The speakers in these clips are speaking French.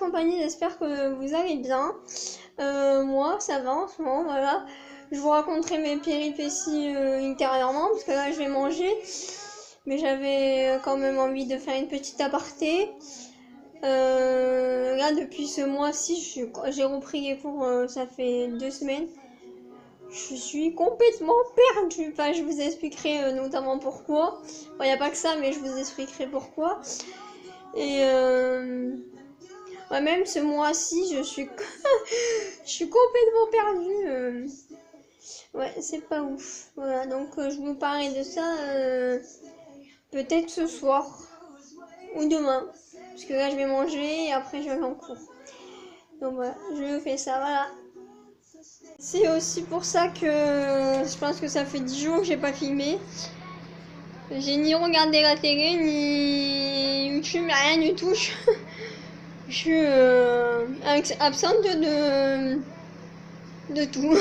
compagnie, j'espère que vous allez bien. Moi, ça va en ce moment, voilà. Je vous raconterai mes péripéties ultérieurement, parce que là, je vais manger. Mais j'avais quand même envie de faire une petite aparté. Là, depuis ce mois-ci, j'ai repris les cours, ça fait 2 semaines. Je suis complètement perdue. Enfin, je vous expliquerai notamment pourquoi. Bon, il n'y a pas que ça, mais je vous expliquerai pourquoi. Et ouais, même ce mois-ci, je suis complètement perdue. Ouais, c'est pas ouf. Voilà, donc je vous parlerai de ça peut-être ce soir ou demain. Parce que là, je vais manger et après, je vais en cours. Donc voilà, je fais ça, voilà. C'est aussi pour ça que je pense que ça fait 10 jours que j'ai pas filmé. J'ai ni regardé la télé, ni YouTube, rien du tout. Je suis absente de tout.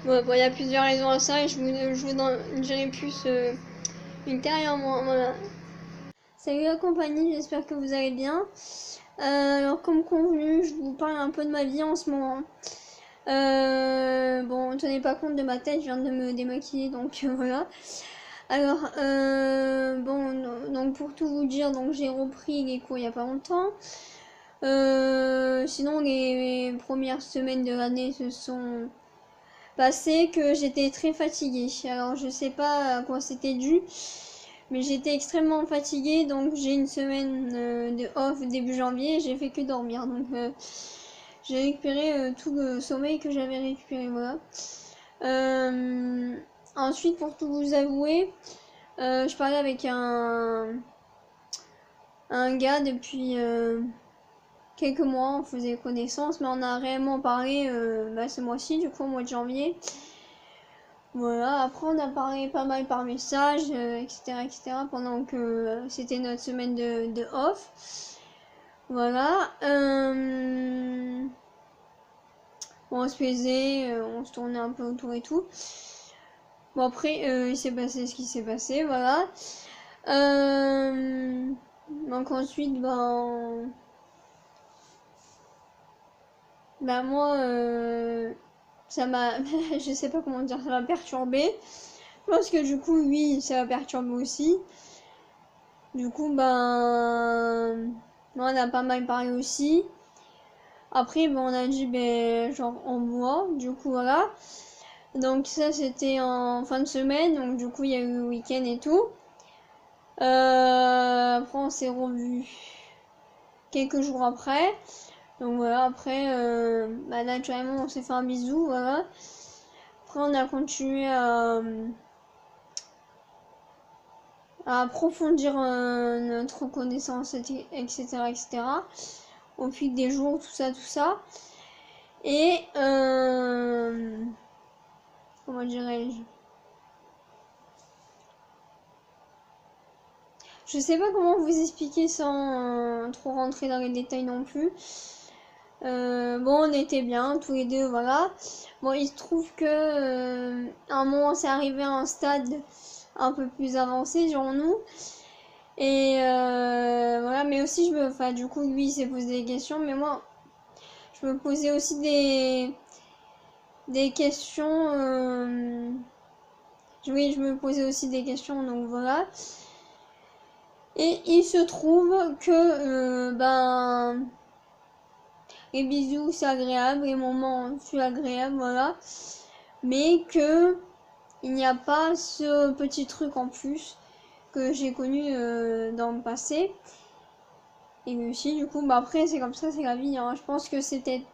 Bon, il y a plusieurs raisons à ça et je vous en dirai plus ultérieurement. Voilà. Salut la compagnie, j'espère que vous allez bien. Alors comme convenu, je vous parle un peu de ma vie en ce moment. Bon, tenez pas compte de ma tête, je viens de me démaquiller, donc voilà. Alors, bon, donc pour tout vous dire, donc j'ai repris les cours il y a pas longtemps. Sinon, les premières semaines de l'année se sont passées que j'étais très fatiguée. Alors, je sais pas à quoi c'était dû, mais j'étais extrêmement fatiguée, donc j'ai une semaine de off début janvier, j'ai fait que dormir. Donc, j'ai récupéré tout le sommeil que j'avais récupéré, voilà. Ensuite, pour tout vous avouer, je parlais avec un gars depuis quelques mois, on faisait connaissance, mais on a réellement parlé ce mois-ci, du coup au mois de janvier. Voilà, après on a parlé pas mal par message, etc., pendant que c'était notre semaine de off. Voilà. On se plaisait, on se tournait un peu autour et tout. Bon après, il s'est passé ce qui s'est passé, voilà. Donc ensuite, moi, ça m'a, je sais pas comment dire, ça m'a perturbé. Je pense que du coup, lui, ça m'a perturbé aussi. Du coup, on a pas mal parlé aussi. Après, on a dit, genre, on voit. Du coup, voilà. Donc ça, c'était en fin de semaine. Donc du coup, il y a eu le week-end et tout. Après, on s'est revus quelques jours après. Donc voilà, après, naturellement, on s'est fait un bisou, voilà. Après, on a continué à approfondir notre connaissance, etc., au fil des jours, tout ça. Et, comment dirais-je? Je sais pas comment vous expliquer sans trop rentrer dans les détails non plus. On était bien tous les deux, voilà. Bon, il se trouve que à un moment, c'est arrivé à un stade un peu plus avancé, dirons-nous. Et voilà, mais aussi, du coup, lui, il s'est posé des questions, mais moi, je me posais aussi des questions. Oui, je me posais aussi des questions, donc voilà. Et il se trouve que, les bisous c'est agréable, les moments c'est agréable, voilà. Mais que il n'y a pas ce petit truc en plus que j'ai connu dans le passé. Et aussi, du coup, après c'est comme ça, c'est la vie, hein. Je pense que il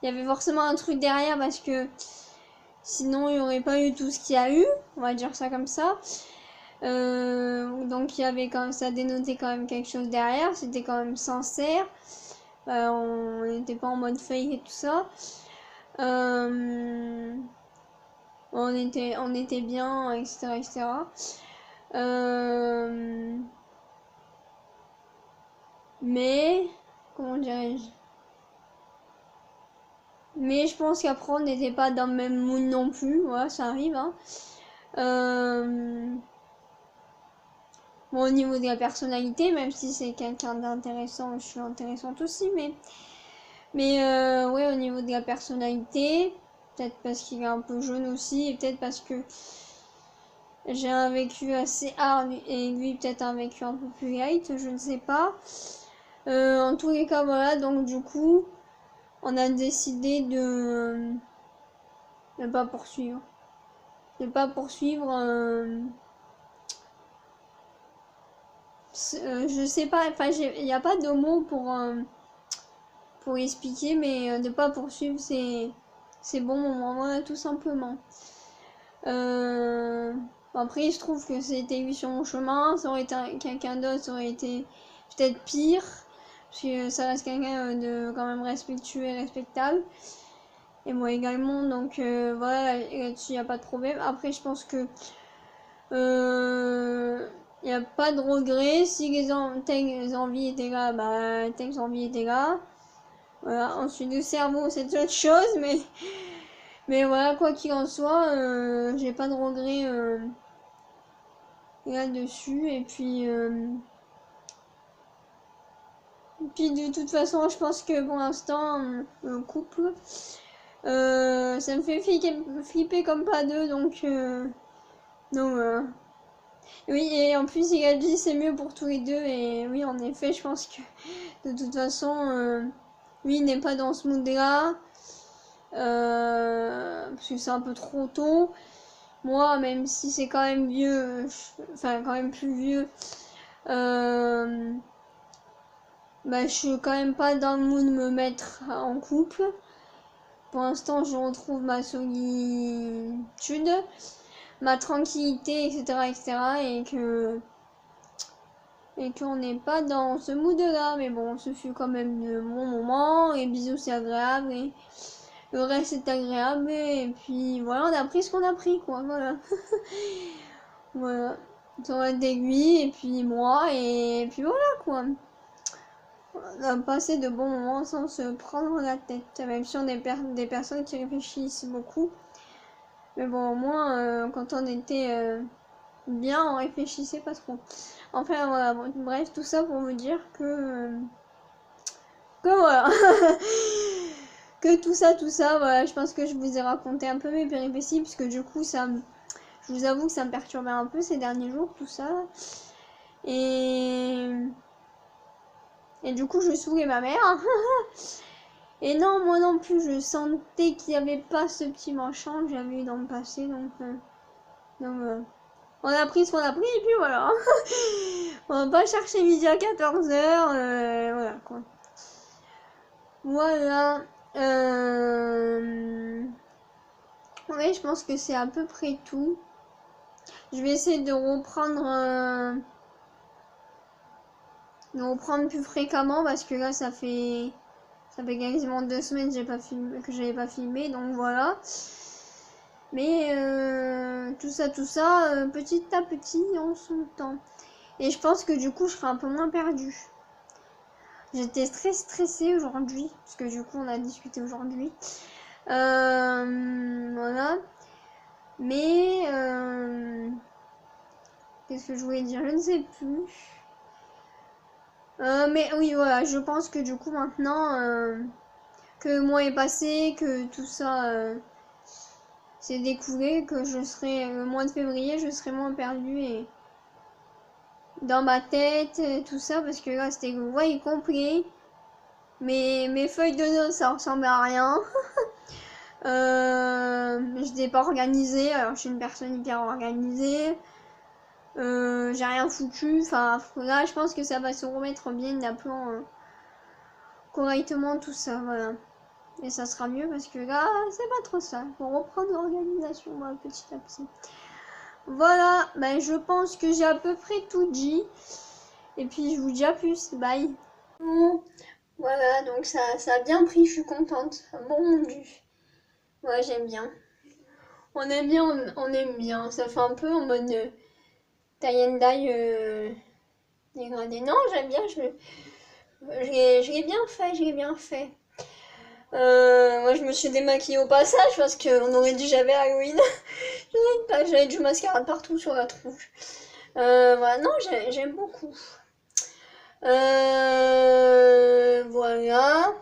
y avait forcément un truc derrière parce que sinon il n'y aurait pas eu tout ce qu'il y a eu, on va dire ça comme ça. Donc il y avait quand même, ça dénotait quand même quelque chose derrière, c'était quand même sincère. On n'était pas en mode fake et tout ça. On était bien, etc. Mais, comment dirais-je? Mais je pense qu'après on n'était pas dans le même mood non plus, voilà, ça arrive, hein. Bon, au niveau de la personnalité, même si c'est quelqu'un d'intéressant, je suis intéressante aussi, mais ouais, au niveau de la personnalité, peut-être parce qu'il est un peu jeune aussi, et peut-être parce que j'ai un vécu assez hard et lui peut-être un vécu un peu plus light, je ne sais pas. En tous les cas, voilà, donc du coup, on a décidé de ne pas poursuivre. De pas poursuivre. Je sais pas, enfin, il n'y a pas de mots pour expliquer, mais de pas poursuivre, c'est bon moment, voilà, tout simplement. Après, je trouve que c'était lui sur mon chemin. Ça aurait été quelqu'un d'autre, ça aurait été peut-être pire. Parce que ça reste quelqu'un de quand même respectueux et respectable. Et moi également. Donc voilà, là-dessus, il n'y a pas de problème. Après, je pense que il n'y a pas de regret. Si telles envies étaient là, bah telles envies étaient là. Voilà. Ensuite, le cerveau, c'est autre chose. Mais voilà, quoi qu'il en soit, j'ai pas de regret là-dessus. Et puis de toute façon, je pense que pour l'instant, le couple, ça me fait flipper comme pas deux. Donc voilà. Oui, et en plus, il a dit c'est mieux pour tous les deux. Et oui, en effet, je pense que de toute façon, lui, il n'est pas dans ce mood-là. Parce que c'est un peu trop tôt. Moi, même si c'est quand même vieux, enfin quand même plus vieux, bah, je suis quand même pas dans le mood de me mettre en couple. Pour l'instant, je retrouve ma solitude, ma tranquillité, etc., etc., et qu'on n'est pas dans ce mood-là. Mais bon, ce fut quand même de bons moments. Les bisous, c'est agréable. Et le reste, c'est agréable. Et puis voilà, on a pris ce qu'on a pris, quoi. Voilà. Voilà. Ça va être d'aiguille. Et puis moi. Et puis voilà, quoi. On a passé de bons moments sans se prendre la tête. Même si on est des personnes qui réfléchissent beaucoup. Mais bon, au moins, quand on était bien, on réfléchissait pas trop. Enfin, voilà. Bon, bref, tout ça pour vous dire que voilà. Que tout ça, voilà. Je pense que je vous ai raconté un peu mes péripéties. Parce que du coup, je vous avoue que ça me perturbait un peu ces derniers jours, tout ça. Et du coup, je saoulais ma mère. Et non, moi non plus, je sentais qu'il n'y avait pas ce petit machin que j'avais eu dans le passé. Donc on a pris ce qu'on a pris et puis voilà. On va pas chercher midi à 14h. Voilà quoi. Voilà. Ouais, je pense que c'est à peu près tout. Je vais essayer de reprendre plus fréquemment parce que là ça fait quasiment 2 semaines que j'avais pas filmé, donc voilà. Mais tout ça, petit à petit en son temps. Et je pense que du coup je serai un peu moins perdue. J'étais très stressée aujourd'hui, parce que du coup on a discuté aujourd'hui. Voilà. Mais qu'est-ce que je voulais dire? Je ne sais plus. Mais oui, voilà, je pense que du coup maintenant que le mois est passé, que tout ça s'est découlé, que je serai le mois de février, je serai moins perdue et dans ma tête, tout ça, parce que là c'était le voyage complet. Mes feuilles de notes ça ressemblait à rien. Je n'ai pas organisé, alors je suis une personne hyper organisée. J'ai rien foutu, enfin là je pense que ça va se remettre bien d'appelant correctement tout ça, voilà. Et ça sera mieux parce que là c'est pas trop ça, faut reprendre l'organisation petit à petit. Voilà, ben je pense que j'ai à peu près tout dit. Et puis je vous dis à plus, bye. Bon, voilà, donc ça a bien pris, je suis contente. Bon rendu. Ouais, j'aime bien. On aime bien. Ça fait un peu en mode tie and dye dégradé. Non, j'aime bien, je l'ai bien fait. Moi je me suis démaquillée au passage parce qu'on aurait dit j'avais Halloween. J'avais du mascara partout sur la tronche. Voilà, non, j'aime beaucoup. Voilà.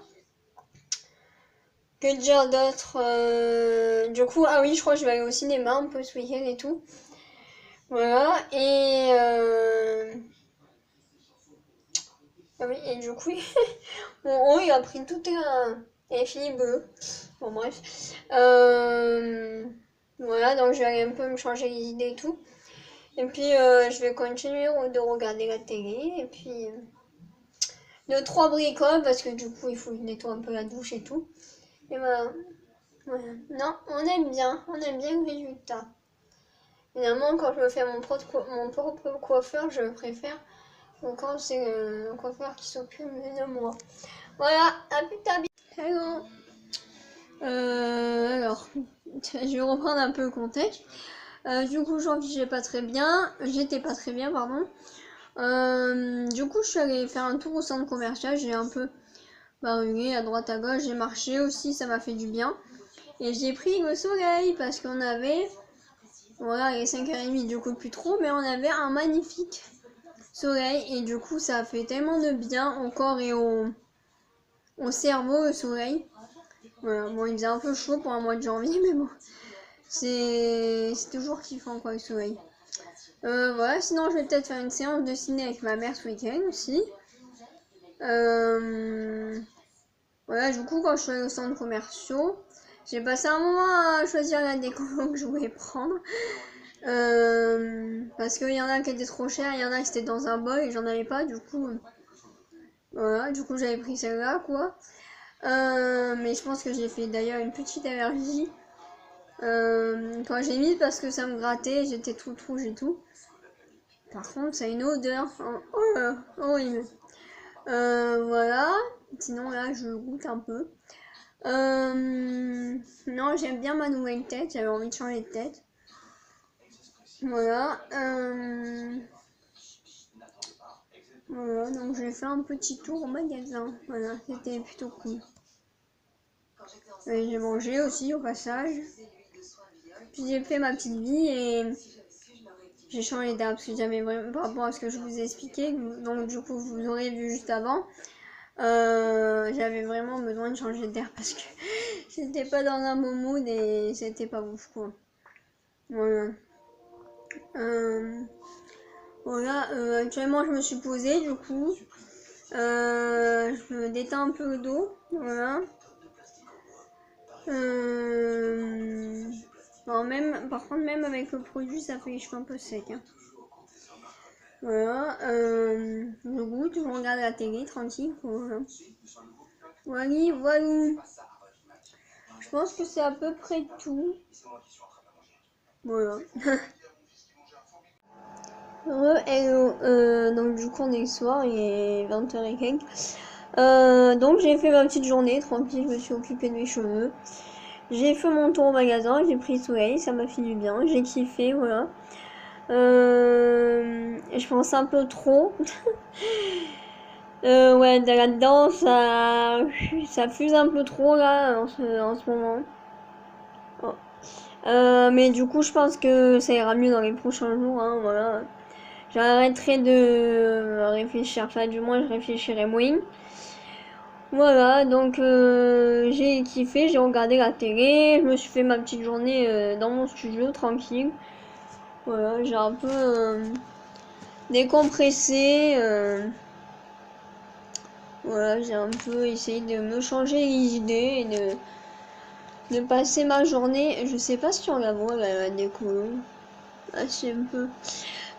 Que dire d'autre? Du coup, ah oui, je crois que je vais aller au cinéma un peu ce week-end et tout. Voilà, ah oui, et du coup, bon, il a pris tout un fini bleu. Bon, bref. Voilà, donc je vais aller un peu me changer les idées et tout. Et puis, je vais continuer de regarder la télé. Et puis, deux, trois bricoles, parce que du coup, il faut que je nettoie un peu la douche et tout. Et voilà. Voilà. Non, on aime bien le résultat. Évidemment, quand je fais mon propre coiffeur, je préfère. Donc, quand c'est le coiffeur qui s'occupe de moi. Voilà, à plus tard. Hello. Alors, je vais reprendre un peu le contexte. Du coup, aujourd'hui, j'étais pas très bien, pardon. Du coup, je suis allée faire un tour au centre commercial. J'ai un peu barouillé à droite à gauche. J'ai marché aussi, ça m'a fait du bien. Et j'ai pris le soleil parce qu'on avait, voilà, il est 5h30, du coup plus trop, mais on avait un magnifique soleil. Et du coup, ça a fait tellement de bien au corps et au cerveau, le soleil. Voilà, bon, il faisait un peu chaud pour un mois de janvier, mais bon, c'est toujours kiffant quoi, le soleil. Voilà, sinon je vais peut-être faire une séance de ciné avec ma mère ce week-end aussi. Voilà, du coup, quand je suis allée au centre commercial, j'ai passé un moment à choisir la déco que je voulais prendre. Parce qu'il y en a qui étaient trop chers, il y en a qui étaient dans un bol et j'en avais pas, du coup, voilà, du coup j'avais pris celle-là, quoi. Mais je pense que j'ai fait d'ailleurs une petite allergie quand j'ai mis parce que ça me grattait, j'étais tout rouge et tout. Par contre, ça a une odeur horrible. Voilà. Sinon, là, je goûte un peu. Non, j'aime bien ma nouvelle tête. J'avais envie de changer de tête. Voilà. Voilà, donc j'ai fait un petit tour au magasin. Voilà, c'était plutôt cool. Et j'ai mangé aussi au passage. Puis j'ai fait ma petite vie et j'ai changé d'air parce que j'avais vraiment, par rapport à ce que je vous ai expliqué, donc du coup vous aurez vu juste avant, j'avais vraiment besoin de changer d'air parce que j'étais pas dans un bon mood et c'était pas ouf quoi. Voilà. Voilà, actuellement je me suis posée du coup. Je me détends un peu le dos. Voilà. Bon, par contre, même avec le produit, ça fait les cheveux un peu secs. Hein. Voilà. Je goûte, je regarde la télé tranquille. Voilà. Voilà. Je pense que c'est à peu près tout. Voilà. Hello, donc du coup on est le soir, il est 20h et quelques. Donc j'ai fait ma petite journée tranquille, je me suis occupée de mes cheveux. J'ai fait mon tour au magasin, j'ai pris le soleil, ça m'a fait du bien, j'ai kiffé, voilà. Je pense un peu trop. Ouais, là-dedans, ça fuse un peu trop là en ce moment. Oh. Mais du coup, je pense que ça ira mieux dans les prochains jours, hein, voilà. J'arrêterai de réfléchir, enfin du moins je réfléchirai moins. Voilà, donc j'ai kiffé, j'ai regardé la télé, je me suis fait ma petite journée dans mon studio tranquille. Voilà, j'ai un peu décompressé. Voilà, j'ai un peu essayé de me changer les idées et de passer ma journée. Je sais pas si on la voit la déco. Ah, c'est un peu.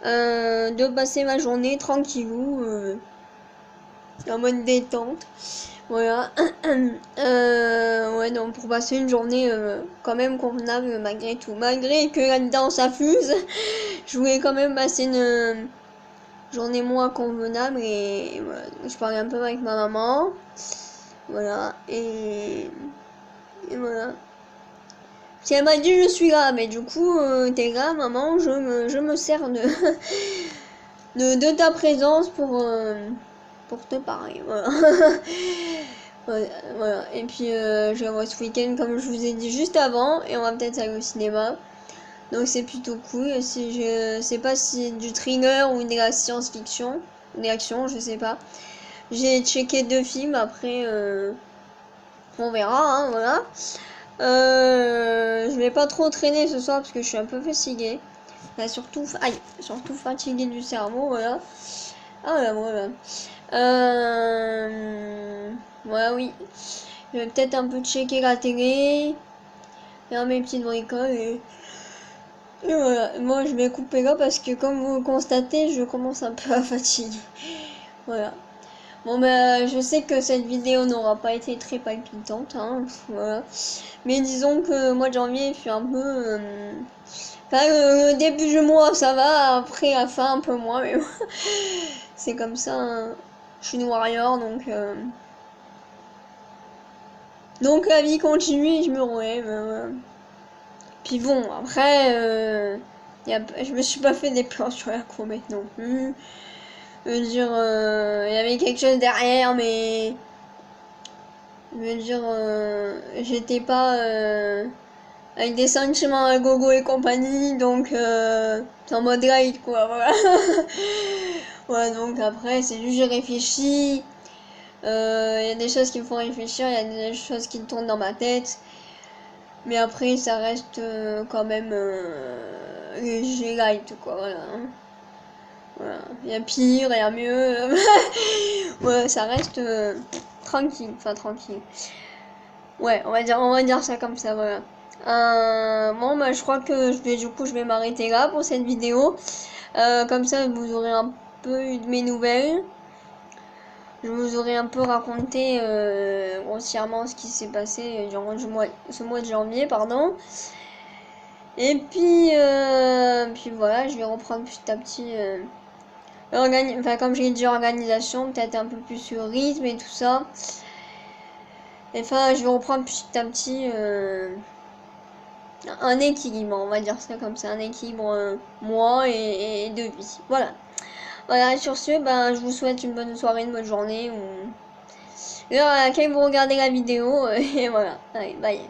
De passer ma journée tranquillou, en mode détente. Voilà. Ouais, donc pour passer une journée quand même convenable malgré tout. Malgré que là-dedans ça fuse, je voulais quand même passer une journée moins convenable et voilà. Je parlais un peu avec ma maman. Voilà. Et voilà. Si elle m'a dit je suis là, mais du coup t'es là maman, je me sers de, de ta présence pour te parler. Voilà. Voilà. Et puis je vais voir ce week-end comme je vous ai dit juste avant et on va peut-être aller au cinéma. Donc c'est plutôt cool. Si je sais pas si c'est du thriller ou de la science-fiction, des actions, je sais pas. J'ai checké 2 films, après on verra, hein, voilà. Je vais pas trop traîner ce soir parce que je suis un peu fatiguée. Enfin, surtout fatiguée du cerveau, voilà. Ah voilà. Ouais, oui. Je vais peut-être un peu checker la télé, faire mes petites bricoles et voilà. Moi, je vais couper là parce que comme vous le constatez, je commence un peu à fatiguer. Voilà. Bon, bah, je sais que cette vidéo n'aura pas été très palpitante, hein, voilà. Mais disons que le mois de janvier fut un peu... Enfin, le début du mois, ça va, après la fin, un peu moins, mais c'est comme ça, hein. Je suis une warrior, donc la vie continue et je me relève. Puis bon, après, je me suis pas fait des plans sur la comète non plus. Je veux dire, il y avait quelque chose derrière, mais... Je veux dire, j'étais pas avec des sentiments à gogo et compagnie, donc c'est en mode light, quoi, voilà. Ouais, donc après, c'est juste j'ai réfléchi. Il y a des choses qui me font réfléchir, il y a des choses qui tournent dans ma tête. Mais après, ça reste quand même léger light, quoi, voilà. Voilà. Il y a pire, il y a mieux. Ouais, ça reste tranquille, enfin tranquille. Ouais, on va dire ça comme ça, voilà. Bon, bah, je crois que je vais m'arrêter là pour cette vidéo. Comme ça, vous aurez un peu eu de mes nouvelles. Je vous aurais un peu raconté grossièrement ce qui s'est passé durant ce mois de janvier, pardon. Et puis voilà, je vais reprendre petit à petit, enfin comme j'ai dit, organisation, peut-être un peu plus sur rythme et tout ça. Enfin, je vais reprendre petit à petit un équilibre, on va dire ça comme ça, un équilibre moi et de vie. Voilà. Voilà, sur ce, ben, je vous souhaite une bonne soirée, une bonne journée ou l'heure à laquelle vous regardez la vidéo. Et voilà, allez, bye.